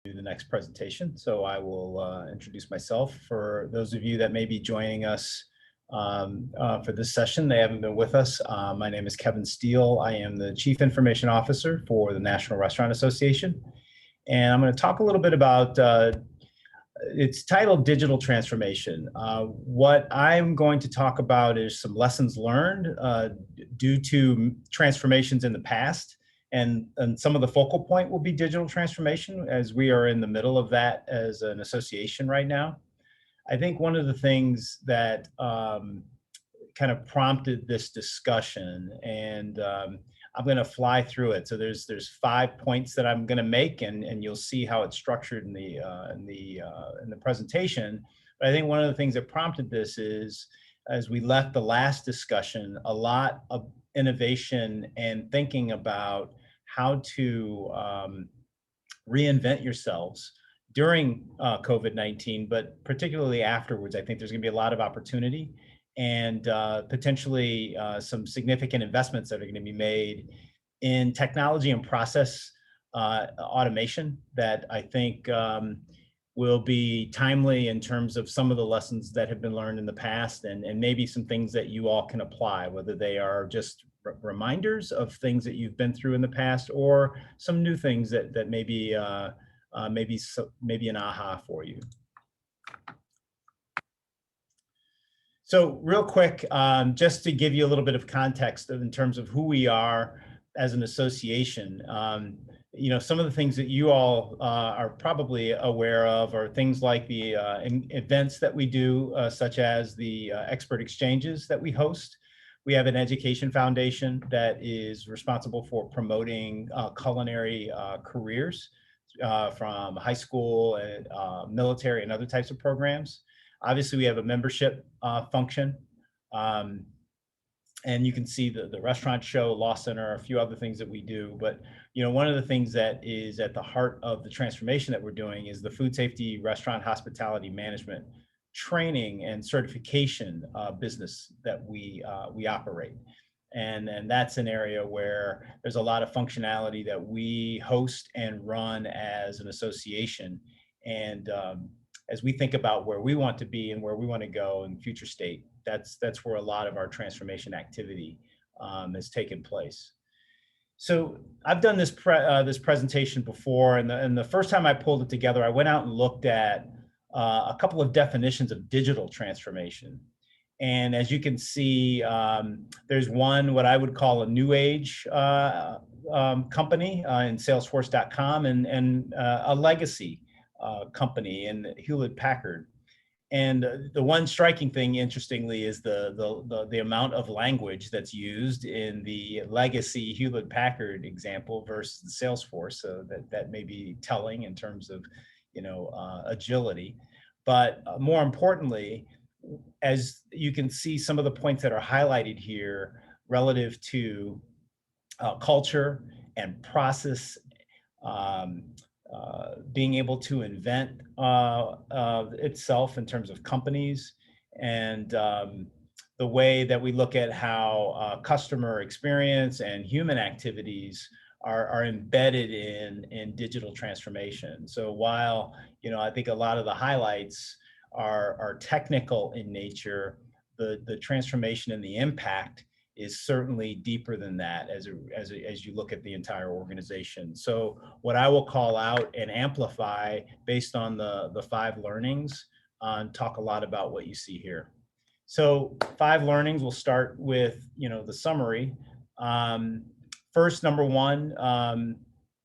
the next presentation. So I will introduce myself for those of you that may be joining us for this session. They haven't been with us. My name is Kevin Steele. I am the Chief Information Officer for the National Restaurant Association. And I'm going to talk a little bit about, it's titled Digital Transformation. What I'm going to talk about is some lessons learned due to transformations in the past. And some of the focal point will be digital transformation, as we are in the middle of that as an association right now. I think one of the things that kind of prompted this discussion, and I'm going to fly through it. So there's 5 points that I'm going to make, and you'll see how it's structured in the presentation. But I think one of the things that prompted this is, as we left the last discussion, a lot of innovation and thinking about how to reinvent yourselves during COVID-19, but particularly afterwards. I think there's going to be a lot of opportunity and potentially some significant investments that are going to be made in technology and process automation that I think will be timely in terms of some of the lessons that have been learned in the past, and maybe some things that you all can apply, whether they are just reminders of things that you've been through in the past, or some new things that maybe maybe an aha for you. So real quick, just to give you a little bit of context in terms of who we are as an association. You know, some of the things that you all are probably aware of are things like the events that we do, such as the expert exchanges that we host. We have an education foundation that is responsible for promoting culinary careers from high school and military and other types of programs. Obviously, we have a membership function. And you can see the restaurant show, Law Center, a few other things that we do. But you know, one of the things that is at the heart of the transformation that we're doing is the food safety, restaurant hospitality management training and certification business that we operate. And that's an area where there's a lot of functionality that we host and run as an association. And as we think about where we want to be and where we want to go in future state, that's where a lot of our transformation activity has taken place. So I've done this presentation before, and the first time I pulled it together, I went out and looked at a couple of definitions of digital transformation. And as you can see, there's one, what I would call a new age company in Salesforce.com, and a legacy company in Hewlett-Packard. And the one striking thing, interestingly, is the amount of language that's used in the legacy Hewlett-Packard example versus the Salesforce. So that may be telling in terms of, you know, agility. But more importantly, as you can see, some of the points that are highlighted here relative to culture and process, being able to invent itself in terms of companies, and the way that we look at how customer experience and human activities are embedded in digital transformation. So while, you know, I think a lot of the highlights are technical in nature, the transformation and the impact is certainly deeper than that as you look at the entire organization. So what I will call out and amplify based on the 5 learnings, talk a lot about what you see here. So 5 learnings, we'll start with, you know, the summary. First, number 1,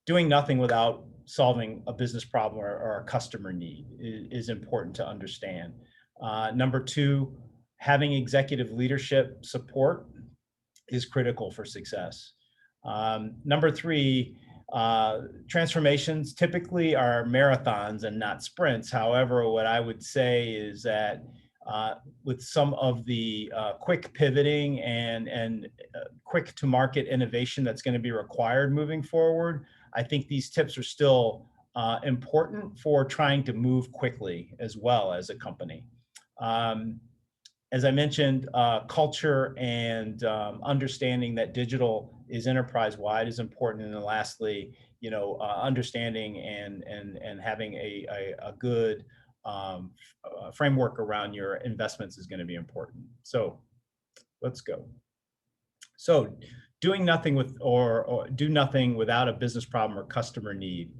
doing nothing without solving a business problem or a customer need is important to understand. Number 2, having executive leadership support is critical for success. Number 3, transformations typically are marathons and not sprints. However, what I would say is that with some of the quick pivoting and quick to market innovation that's going to be required moving forward, I think these tips are still important for trying to move quickly as well as a company. As I mentioned, culture and understanding that digital is enterprise-wide is important. And then lastly, understanding and having a good framework around your investments is going to be important. So let's go. So doing nothing with or do nothing without a business problem or customer need.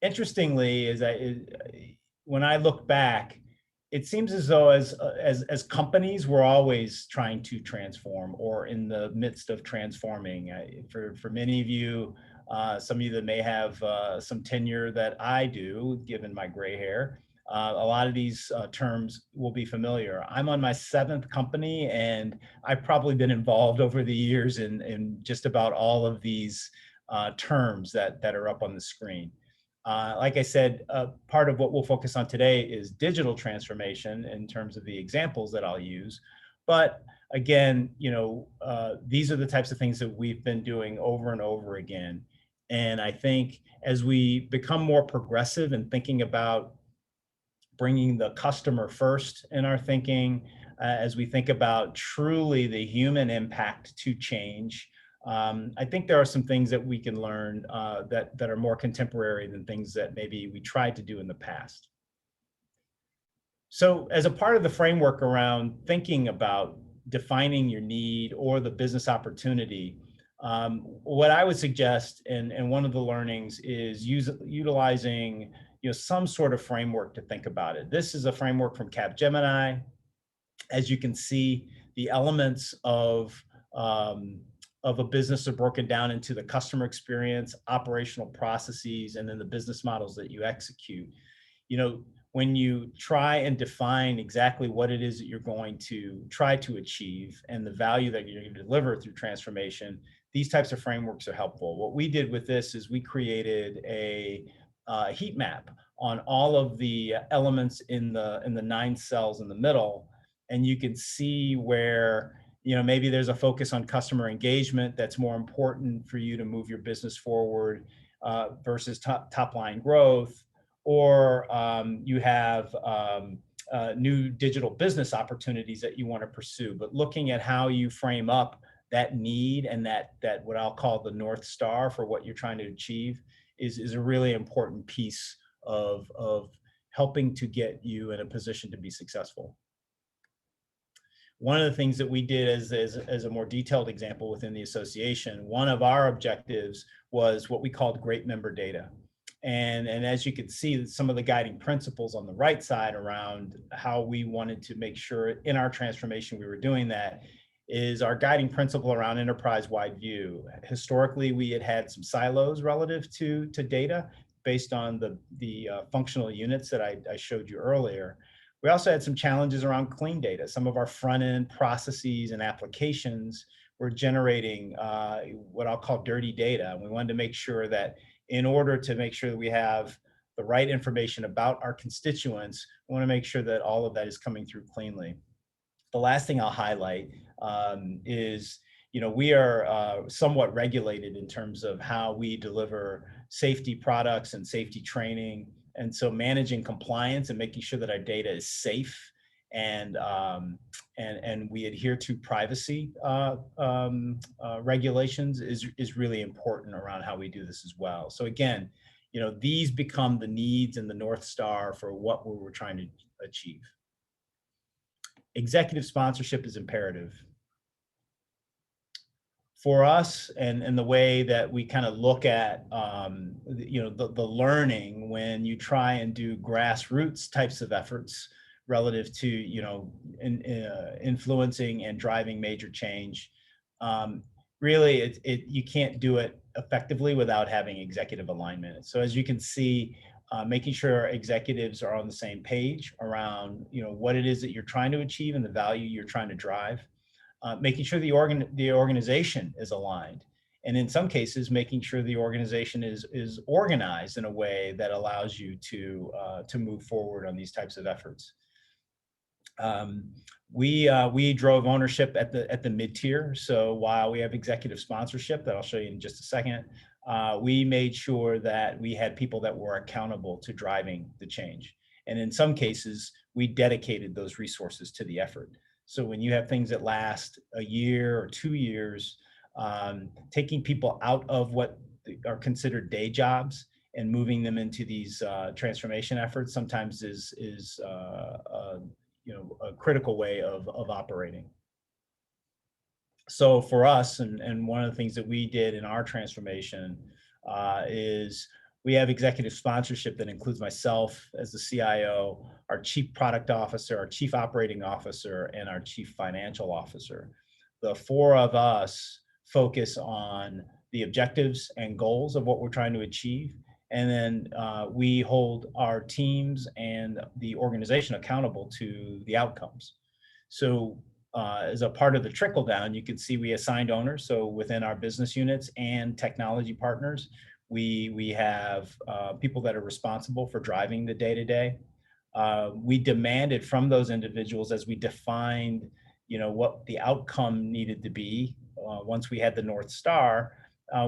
Interestingly, when I look back, it seems as though as companies, we're always trying to transform or in the midst of transforming. For many of you, some of you that may have some tenure that I do, given my gray hair, a lot of these terms will be familiar. I'm on my 7th company, and I've probably been involved over the years in just about all of these terms that are up on the screen. Like I said, part of what we'll focus on today is digital transformation in terms of the examples that I'll use. But again, these are the types of things that we've been doing over and over again. And I think as we become more progressive in thinking about bringing the customer first in our thinking, as we think about truly the human impact to change, I think there are some things that we can learn that are more contemporary than things that maybe we tried to do in the past. So as a part of the framework around thinking about defining your need or the business opportunity, what I would suggest, and one of the learnings, is utilizing some sort of framework to think about it. This is a framework from Capgemini. As you can see, the elements of a business are broken down into the customer experience, operational processes, and then the business models that you execute. When you try and define exactly what it is that you're going to try to achieve and the value that you're going to deliver through transformation, these types of frameworks are helpful. What we did with this is we created a heat map on all of the elements in the 9 cells in the middle, and you can see where maybe there's a focus on customer engagement that's more important for you to move your business forward versus top line growth, or you have new digital business opportunities that you want to pursue. But looking at how you frame up that need and that what I'll call the North Star for what you're trying to achieve is a really important piece of helping to get you in a position to be successful. One of the things that we did as a more detailed example within the association, one of our objectives was what we called great member data. And as you can see, some of the guiding principles on the right side around how we wanted to make sure in our transformation we were doing that is our guiding principle around enterprise-wide view. Historically, we had some silos relative to data based on the functional units that I showed you earlier. We also had some challenges around clean data. Some of our front-end processes and applications were generating what I'll call dirty data. And we wanted to make sure that in order to make sure that we have the right information about our constituents, we want to make sure that all of that is coming through cleanly. The last thing I'll highlight is, we are somewhat regulated in terms of how we deliver safety products and safety training. And so managing compliance and making sure that our data is safe and we adhere to privacy regulations is really important around how we do this as well. So again, these become the needs and the North Star for what we're trying to achieve. Executive sponsorship is imperative. For us, and the way that we kind of look at the learning when you try and do grassroots types of efforts relative to influencing and driving major change, really you can't do it effectively without having executive alignment. So as you can see, making sure our executives are on the same page around what it is that you're trying to achieve and the value you're trying to drive. Making sure the organization is aligned, and in some cases, making sure the organization is organized in a way that allows you to move forward on these types of efforts. We drove ownership at the mid-tier. So while we have executive sponsorship that I'll show you in just a second, we made sure that we had people that were accountable to driving the change, and in some cases, we dedicated those resources to the effort. So when you have things that last a year or 2 years, taking people out of what are considered day jobs, and moving them into these transformation efforts sometimes is a critical way of operating. So for us, and one of the things that we did in our transformation is we have executive sponsorship that includes myself as the CIO, our chief product officer, our chief operating officer, and our chief financial officer. The four of us focus on the objectives and goals of what we're trying to achieve. And then we hold our teams and the organization accountable to the outcomes. So as a part of the trickle down, you can see we assigned owners. So within our business units and technology partners, we have people that are responsible for driving the day-to-day. We demanded from those individuals, as we defined, what the outcome needed to be. Once we had the North Star,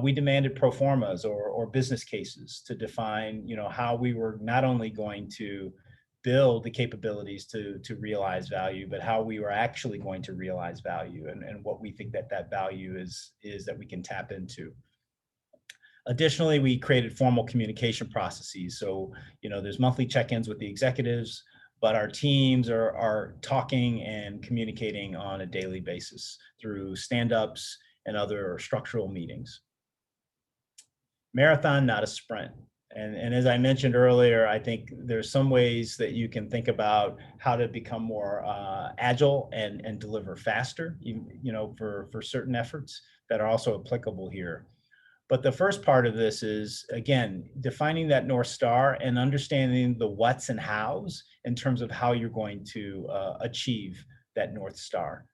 we demanded pro formas or business cases to define, how we were not only going to build the capabilities to realize value, but how we were actually going to realize value, and what we think that value is that we can tap into. Additionally, we created formal communication processes. So, there's monthly check-ins with the executives, but our teams are talking and communicating on a daily basis through stand-ups and other structural meetings. Marathon, not a sprint. And as I mentioned earlier, I think there's some ways that you can think about how to become more agile and deliver faster, for certain efforts that are also applicable here. But the first part of this is, again, defining that North Star and understanding the what's and how's in terms of how you're going to achieve that North Star.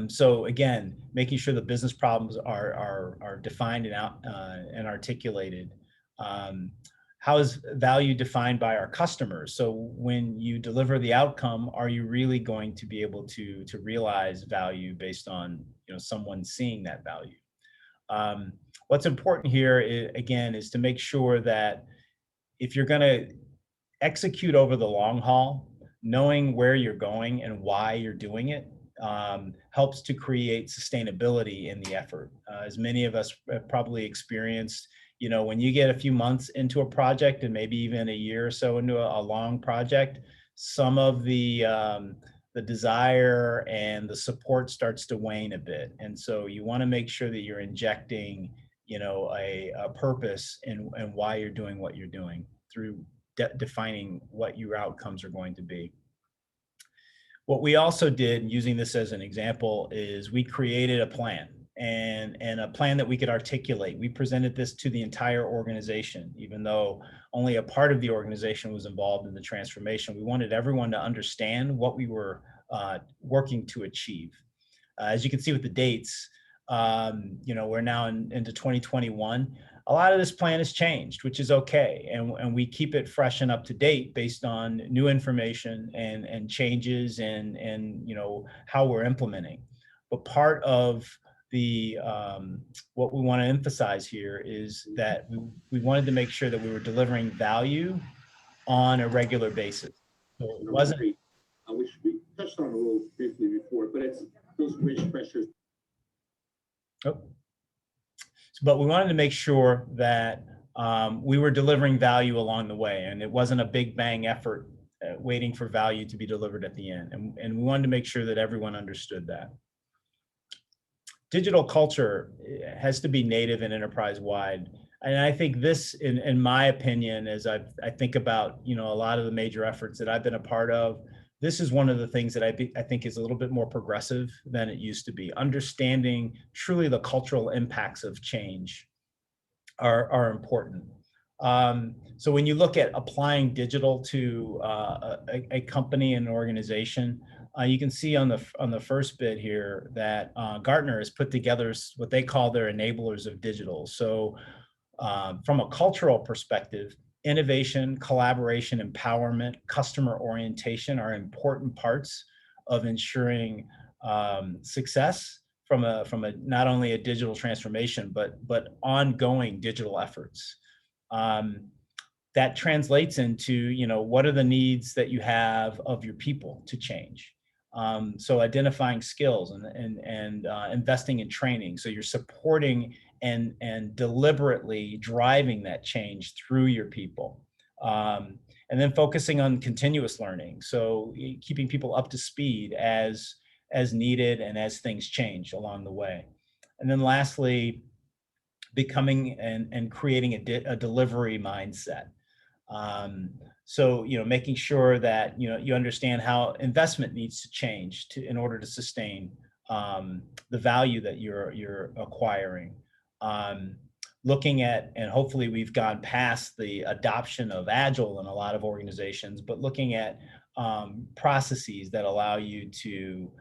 So again, making sure the business problems are defined and articulated. How is value defined by our customers? So when you deliver the outcome, are you really going to be able to realize value based on someone seeing that value? What's important here is to make sure that if you're going to execute over the long haul, knowing where you're going and why you're doing it helps to create sustainability in the effort. As many of us have probably experienced, when you get a few months into a project and maybe even a year or so into a long project, some of the desire and the support starts to wane a bit. And so you want to make sure that you're injecting, a purpose and why you're doing what you're doing through defining what your outcomes are going to be. What we also did, using this as an example, is we created a plan and a plan that we could articulate. We presented this to the entire organization, even though only a part of the organization was involved in the transformation. We wanted everyone to understand what we were working to achieve. As you can see with the dates, we're now into 2021. A lot of this plan has changed, which is okay. And we keep it fresh and up to date based on new information and changes and how we're implementing. But part of the what we want to emphasize here is that we wanted to make sure that we were delivering value on a regular basis. So it wasn't. Which we touched on a little briefly before, but it's those wage pressures. Oh. But we wanted to make sure that we were delivering value along the way, and it wasn't a big bang effort waiting for value to be delivered at the end. And we wanted to make sure that everyone understood that. Digital culture has to be native and enterprise-wide. And I think this, in my opinion, as I think about a lot of the major efforts that I've been a part of, this is one of the things that I think is a little bit more progressive than it used to be. Understanding truly the cultural impacts of change are important. So when you look at applying digital to a company and an organization, you can see on the first bit here that Gartner has put together what they call their enablers of digital. So from a cultural perspective, innovation, collaboration, empowerment, customer orientation are important parts of ensuring success from a not only a digital transformation, but ongoing digital efforts. That translates into, what are the needs that you have of your people to change? So identifying skills and investing in training. So you're supporting and deliberately driving that change through your people. And then focusing on continuous learning. So keeping people up to speed as needed and as things change along the way. And then lastly, becoming and creating a delivery mindset. Um, so, making sure that, you understand how investment needs to change in order to sustain the value that you're acquiring. Um, Looking at, and hopefully we've gone past the adoption of Agile in a lot of organizations, but looking at processes that allow you to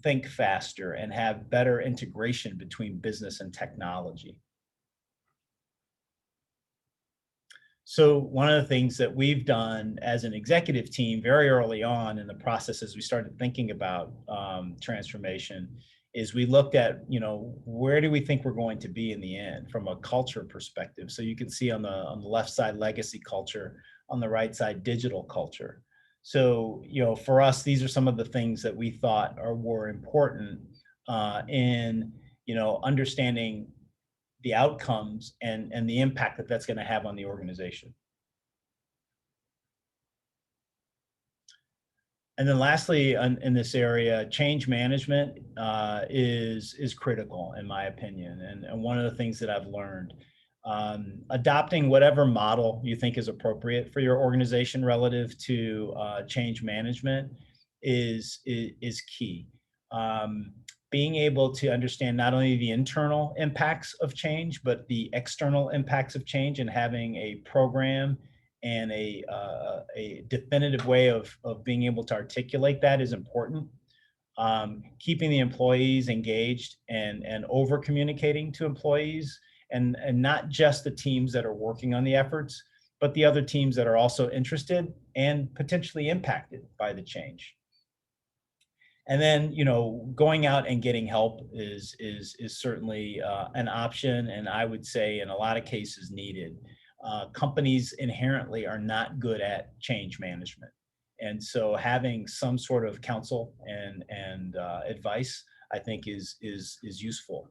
think faster and have better integration between business and technology. So one of the things that we've done as an executive team very early on in the process, as we started thinking about transformation, is we looked at, where do we think we're going to be in the end from a culture perspective? So you can see on the left side, legacy culture, on the right side, digital culture. So, for us, these are some of the things that we thought were important in, understanding the outcomes and the impact that that's going to have on the organization. And then lastly, in this area, change management is critical, in my opinion. And one of the things that I've learned, adopting whatever model you think is appropriate for your organization relative to change management is key. Being able to understand not only the internal impacts of change, but the external impacts of change, and having a program and a definitive way of being able to articulate that is important. Keeping the employees engaged and over communicating to employees, and not just the teams that are working on the efforts, but the other teams that are also interested and potentially impacted by the change. And then, going out and getting help is certainly an option, and I would say in a lot of cases needed. Companies inherently are not good at change management, and so having some sort of counsel and advice, I think, is useful.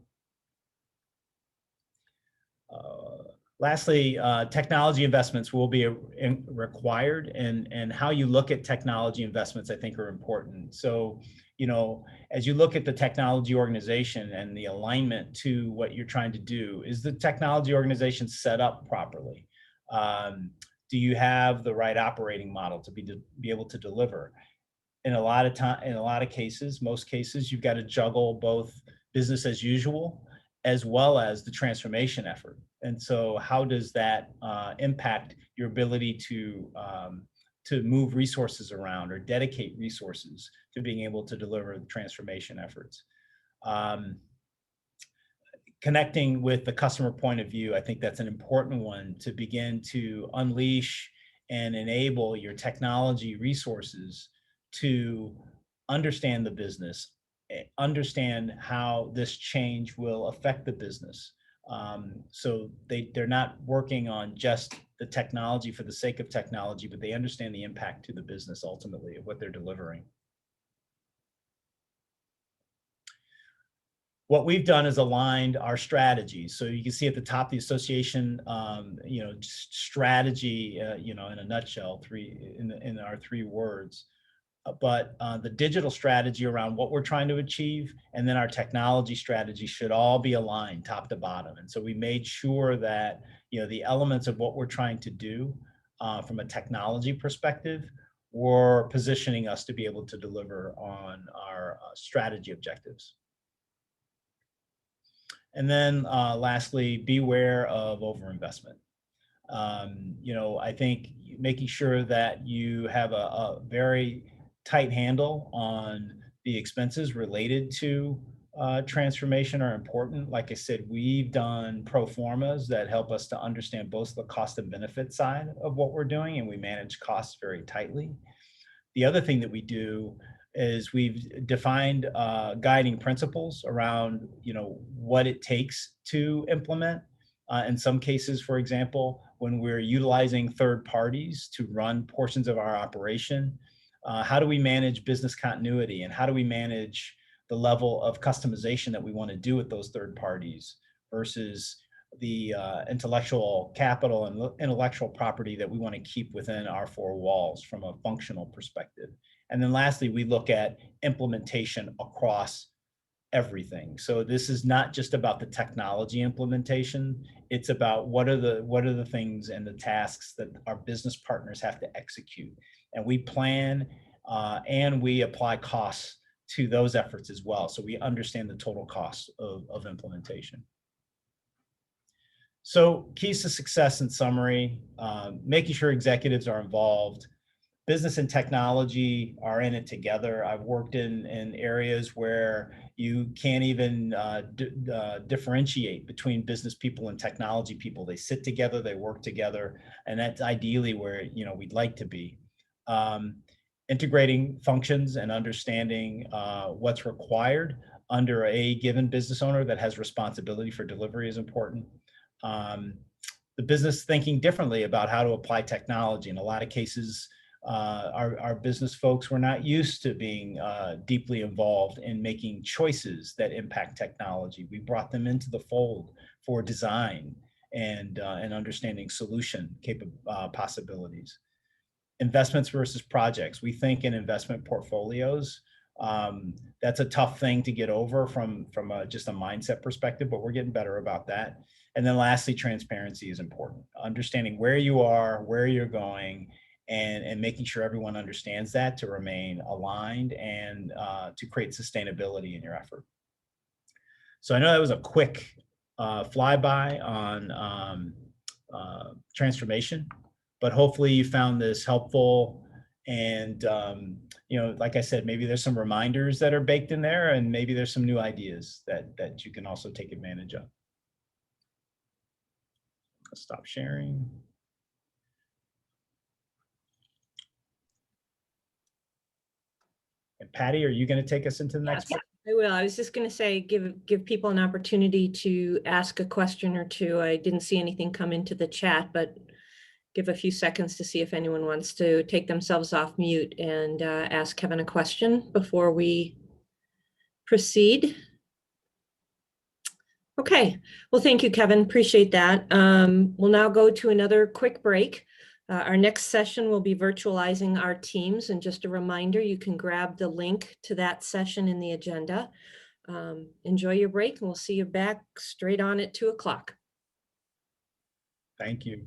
Lastly, technology investments will be required, and how you look at technology investments, I think, are important. So, as you look at the technology organization and the alignment to what you're trying to do, is the technology organization set up properly? Do you have the right operating model to be able to deliver? In a lot of cases, most cases, you've got to juggle both business as usual as well as the transformation effort. And so how does that impact your ability to move resources around or dedicate resources to being able to deliver the transformation efforts? Connecting with the customer point of view, I think that's an important one to begin to unleash and enable your technology resources to understand the business, understand how this change will affect the business. So they're not working on just the technology for the sake of technology, but they understand the impact to the business ultimately of what they're delivering. What we've done is aligned our strategies. So you can see at the top, the association, strategy, in a nutshell, in our 3 words. But the digital strategy around what we're trying to achieve, and then our technology strategy should all be aligned top to bottom. And so we made sure that, the elements of what we're trying to do from a technology perspective were positioning us to be able to deliver on our strategy objectives. And then lastly, beware of overinvestment. I think making sure that you have a very tight handle on the expenses related to transformation are important. Like I said, we've done pro formas that help us to understand both the cost and benefit side of what we're doing, and we manage costs very tightly. The other thing that we do is we've defined guiding principles around, what it takes to implement. In some cases, for example, when we're utilizing third parties to run portions of our operation, how do we manage business continuity, and how do we manage the level of customization that we want to do with those third parties versus the intellectual capital and intellectual property that we want to keep within our four walls from a functional perspective. And then lastly, we look at implementation across everything. So this is not just about the technology implementation. It's about what are the things and the tasks that our business partners have to execute. And we plan and we apply costs to those efforts as well. So we understand the total cost of implementation. So keys to success in summary, making sure executives are involved. Business and technology are in it together. I've worked in areas where you can't even differentiate between business people and technology people. They sit together, they work together, and that's ideally where we'd like to be. Integrating functions and understanding what's required under a given business owner that has responsibility for delivery is important. The business thinking differently about how to apply technology. In a lot of cases, our business folks were not used to being deeply involved in making choices that impact technology. We brought them into the fold for design and understanding solution possibilities. Investments versus projects. We think in investment portfolios. That's a tough thing to get over from just a mindset perspective, but we're getting better about that. And then lastly, transparency is important. Understanding where you are, where you're going, and making sure everyone understands that to remain aligned and to create sustainability in your effort. So I know that was a quick flyby on transformation, but hopefully you found this helpful. And like I said, maybe there's some reminders that are baked in there, and maybe there's some new ideas that you can also take advantage of. I'll stop sharing. And Patty, are you going to take us into the next part? I will. I was just going to say, give people an opportunity to ask a question or two. I didn't see anything come into the chat, but give a few seconds to see if anyone wants to take themselves off mute and ask Kevin a question before we proceed. Okay. Well, thank you, Kevin. Appreciate that. We'll now go to another quick break. Our next session will be virtualizing our teams. And just a reminder, you can grab the link to that session in the agenda. Enjoy your break, and we'll see you back straight on at 2 o'clock. Thank you.